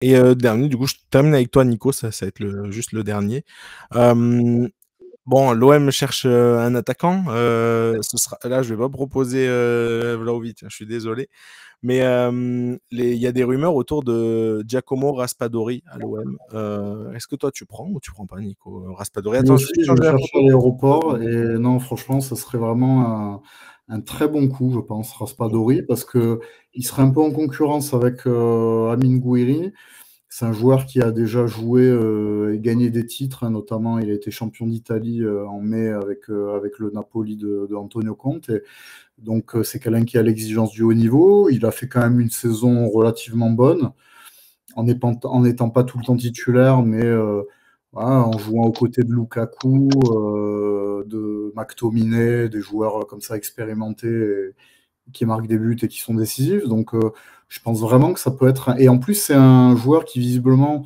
Et dernier, du coup, je termine avec toi, Nico, ça va être juste le dernier. Bon, l'OM cherche un attaquant. Là, je vais pas proposer Vlahovic, je suis désolé. Mais il y a des rumeurs autour de Giacomo Raspadori à l'OM. Est-ce que toi, tu prends ou tu prends pas, Nico Raspadori? Moi Attends, je vais aussi, juste je le changer la cherche à photo. l'aéroport et non, franchement, ça serait vraiment un très bon coup, je pense, Raspadori, parce que il serait un peu en concurrence avec Amin Gouiri. C'est un joueur qui a déjà joué et gagné des titres, hein, notamment il a été champion d'Italie en mai avec le Napoli de Antonio Conte. Et donc c'est quelqu'un qui a l'exigence du haut niveau. Il a fait quand même une saison relativement bonne, en n'étant pas tout le temps titulaire, mais voilà, en jouant aux côtés de Lukaku, de McTominay, des joueurs comme ça expérimentés qui marquent des buts et qui sont décisifs. Donc, je pense vraiment que ça peut être. Et en plus, c'est un joueur qui, visiblement,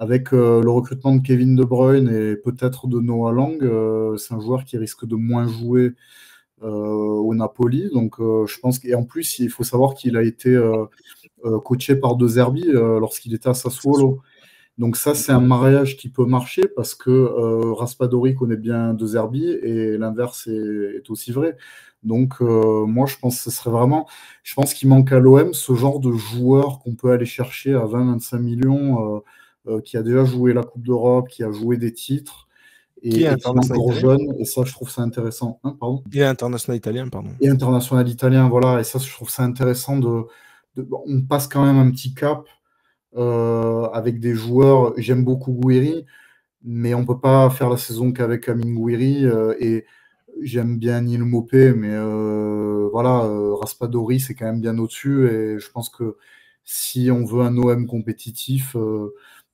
avec le recrutement de Kevin De Bruyne et peut-être de Noah Lang, c'est un joueur qui risque de moins jouer au Napoli. Donc, je pense et en plus, il faut savoir qu'il a été coaché par De Zerbi lorsqu'il était à Sassuolo. Donc ça, c'est un mariage qui peut marcher parce que Raspadori connaît bien De Zerbi et l'inverse est aussi vrai. Donc moi, je pense que ce serait vraiment... Je pense qu'il manque à l'OM ce genre de joueur qu'on peut aller chercher à 20-25 millions, qui a déjà joué la Coupe d'Europe, qui a joué des titres Qui est et qui est international encore italien? jeune. Et ça, je trouve ça intéressant. Hein, pardon. Il est international italien, pardon. Et international italien, voilà. Et ça, je trouve ça intéressant on passe quand même un petit cap avec des joueurs. J'aime beaucoup Gouiri, mais on peut pas faire la saison qu'avec Amin Gouiri. Et j'aime bien Neil Maupay, mais voilà, Raspadori, c'est quand même bien au-dessus. Et je pense que si on veut un OM compétitif,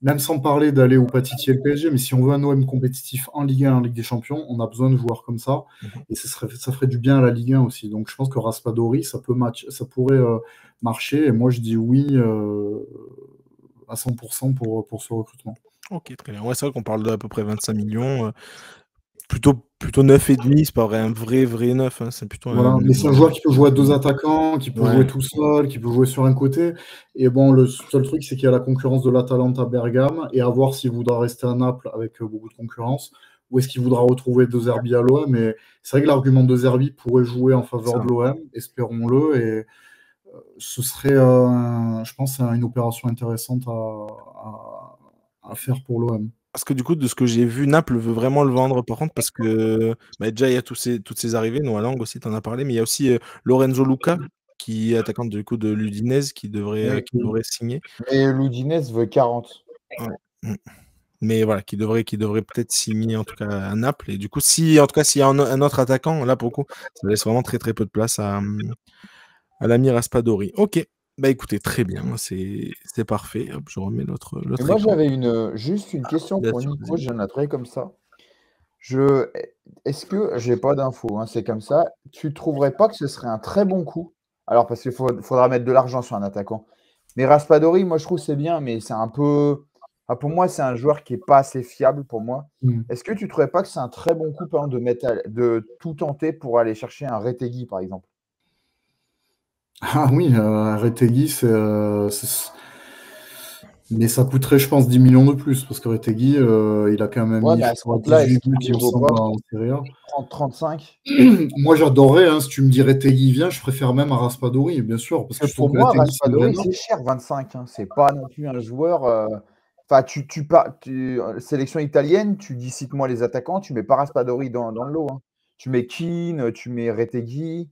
même sans parler d'aller ou pas titiller le PSG, mais si on veut un OM compétitif en Ligue 1, en Ligue des Champions, on a besoin de joueurs comme ça. Et ça ferait du bien à la Ligue 1 aussi. Donc je pense que Raspadori, ça pourrait marcher. Et moi, je dis oui à 100% pour ce recrutement. Ok, très bien. Ouais, c'est vrai qu'on parle d'à peu près 25 millions. Plutôt 9,5, c'est pas vrai, un vrai 9. Hein, c'est plutôt un Voilà. 9. Mais c'est un joueur qui peut jouer à deux attaquants, qui peut jouer Ouais. tout seul, qui peut jouer sur un côté. Et bon, le seul truc, c'est qu'il y a la concurrence de l'Atalanta Bergame, et à voir s'il voudra rester à Naples avec beaucoup de concurrence, ou est-ce qu'il voudra retrouver De Zerbi à l'OM. Mais c'est vrai que l'argument de Zerbi pourrait jouer en faveur Ça. de l'OM, espérons-le, et ce serait, je pense, une opération intéressante à faire pour l'OM. Parce que du coup, de ce que j'ai vu, Naples veut vraiment le vendre par contre, parce que déjà, il y a toutes ces arrivées. Noah Lang aussi, tu en as parlé, mais il y a aussi Lorenzo Luca, qui est attaquant du coup de l'Udinese, qui Oui, devrait signer. mais l'Udinese veut 40. Ouais. Mm. Mais voilà, qui devrait peut-être signer en tout cas à Naples. Et du coup, si en tout cas s'il y a un autre attaquant, là pour le coup, ça laisse vraiment très peu de place à l'ami Raspadori. Ok, bah écoutez, très bien, c'est parfait. Hop, je remets Et l'autre moi, écran. j'avais juste une question Bien pour sûr, Nico, vas-y. je viens de la trouver comme ça. Je... Est-ce que, j'ai pas d'infos, hein, c'est comme ça, tu trouverais pas que ce serait un très bon coup? Alors, parce qu'il faudra mettre de l'argent sur un attaquant. Mais Raspadori, moi, je trouve que c'est bien, mais c'est un peu. Enfin, pour moi, c'est un joueur qui est pas assez fiable pour moi. Mm. Est-ce que tu trouverais pas que c'est un très bon coup, par exemple, de tout tenter pour aller chercher un Retegui, par exemple? Ah oui, Retegui, mais ça coûterait, je pense, 10 millions de plus, parce que Retegui, il a quand même Ouais, mis, mais je à ce crois, compte-là, est-ce 18 buts, qu'il il me vaut pas semble, en Serie A. 30-35? Moi, j'adorerais, hein, si tu me dis Retegui vient, je préfère même à Raspadori, bien sûr, parce que Parce je que trouve pour que moi, Retegui, c'est une vraie Raspadori, marque. c'est cher, 25, hein. C'est pas non plus un joueur. Enfin, sélection italienne, tu dis cite-moi les attaquants, tu mets pas Raspadori dans le lot, hein. Tu mets Keane, tu mets Retegui,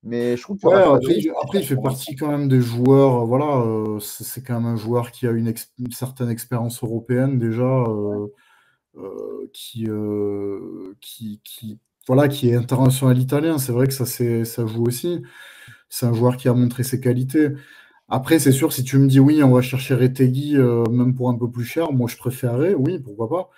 mais je trouve que Ouais, après, Raspadori, c'est après, cher il fait pour 25. partie quand même des joueurs, voilà, c'est quand même un joueur qui a une certaine expérience européenne déjà, voilà, qui est international italien. C'est vrai que ça joue aussi. C'est un joueur qui a montré ses qualités. Après, c'est sûr, si tu me dis oui, on va chercher Retegui, même pour un peu plus cher, moi je préférerais, oui, pourquoi pas.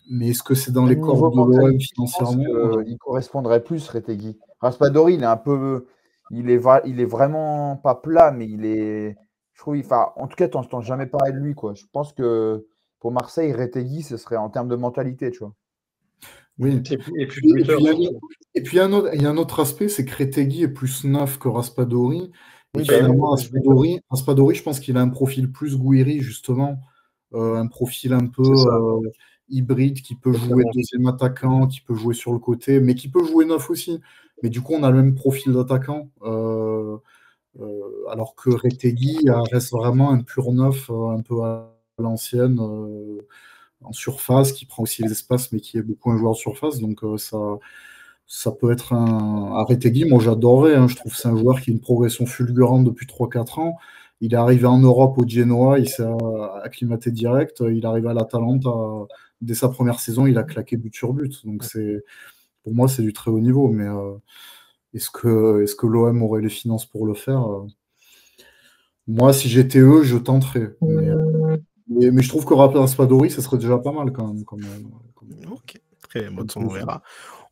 Mais est-ce que c'est dans les Même cordes niveau de l'OM mentalité, je pense financièrement? qu'il correspondrait plus, Retegui. Raspadori, il est un peu. Il est vraiment pas plat, mais il est. Je trouve, enfin, en tout cas, t'entends jamais parler de lui, quoi. Je pense que pour Marseille, Retegui, ce serait en termes de mentalité, tu vois. Oui. Et puis Et puis, buteur il y a, surtout. et puis il y a un autre aspect, c'est que Retegui est plus neuf que Raspadori, Et Oui, bah oui, finalement, oui, je l'ai comme. Raspadori, je pense qu'il a un profil plus Gouiri, justement. Un profil un peu C'est ça, hybride qui peut très très jouer bon. deuxième attaquant, qui peut jouer sur le côté, mais qui peut jouer neuf aussi. Mais du coup, on a le même profil d'attaquant. Alors que Retegui reste vraiment un pur neuf, un peu à l'ancienne, en surface, qui prend aussi les espaces, mais qui est beaucoup un joueur de surface. Donc ça peut être un Retegui. Moi, j'adorais. Hein. Je trouve que c'est un joueur qui a une progression fulgurante depuis 3-4 ans. Il est arrivé en Europe au Genoa, il s'est acclimaté direct. Il est arrivé à l'Atalanta. Dès sa première saison, il a claqué but sur but. Donc pour moi, c'est du très haut niveau. Mais est-ce que l'OM aurait les finances pour le faire? Moi, si j'étais eux, je tenterais. Mais je trouve que Raspadori, ça serait déjà pas mal quand même. Ok, très bien. Bon, de toute façon, on Comme verra.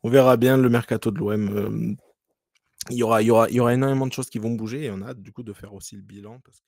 On verra bien le mercato de l'OM. Il y aura énormément de choses qui vont bouger et on a hâte du coup de faire aussi le bilan parce que